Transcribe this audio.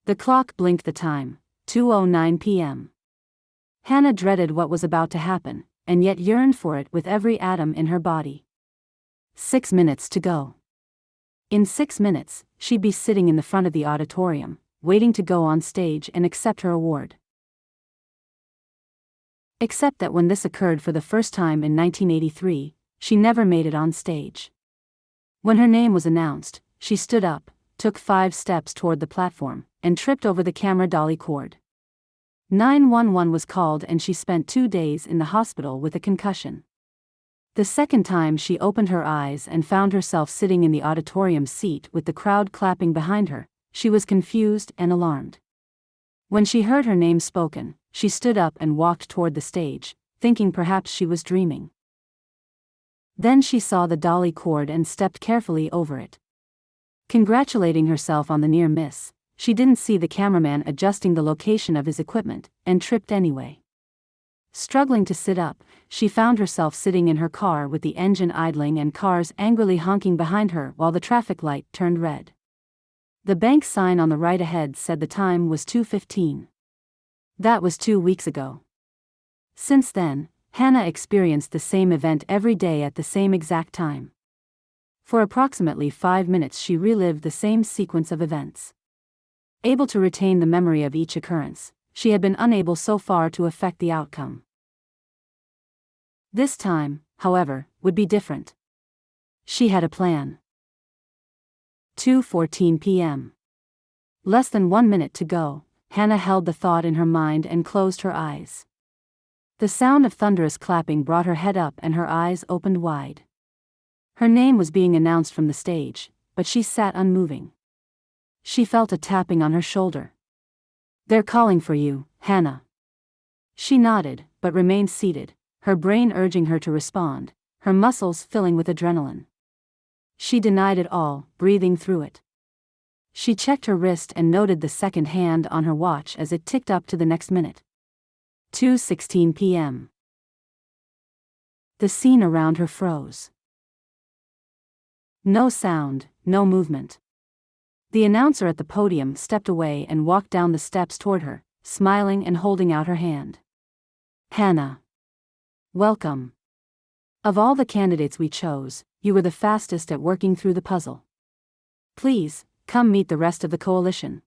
The clock blinked the time, 2:09 p.m. Hannah dreaded what was about to happen, and yet yearned for it with every atom in her body. 6 minutes to go. In 6 minutes, she'd be sitting in the front of the auditorium, waiting to go on stage and accept her award. Except that when this occurred for the first time in 1983, she never made it on stage. When her name was announced, she stood up, took 5 steps toward the platform, and tripped over the camera dolly cord. 911 was called and she spent 2 days in the hospital with a concussion. The second time she opened her eyes and found herself sitting in the auditorium seat with the crowd clapping behind her, she was confused and alarmed. When she heard her name spoken, she stood up and walked toward the stage, thinking perhaps she was dreaming. Then she saw the dolly cord and stepped carefully over it. Congratulating herself on the near miss, she didn't see the cameraman adjusting the location of his equipment, and tripped anyway. Struggling to sit up, she found herself sitting in her car with the engine idling and cars angrily honking behind her while the traffic light turned red. The bank sign on the right ahead said the time was 2:15. That was 2 weeks ago. Since then, Hannah experienced the same event every day at the same exact time. For approximately 5 minutes she relived the same sequence of events. Able to retain the memory of each occurrence, she had been unable so far to affect the outcome. This time, however, would be different. She had a plan. 2:14 p.m. Less than 1 minute to go, Hannah held the thought in her mind and closed her eyes. The sound of thunderous clapping brought her head up and her eyes opened wide. Her name was being announced from the stage, but she sat unmoving. She felt a tapping on her shoulder. "They're calling for you, Hannah." She nodded, but remained seated, her brain urging her to respond, her muscles filling with adrenaline. She denied it all, breathing through it. She checked her wrist and noted the second hand on her watch as it ticked up to the next minute. 2:16 p.m. The scene around her froze. No sound, no movement. The announcer at the podium stepped away and walked down the steps toward her, smiling and holding out her hand. "Hannah. Welcome. Of all the candidates we chose, you were the fastest at working through the puzzle. Please, come meet the rest of the coalition."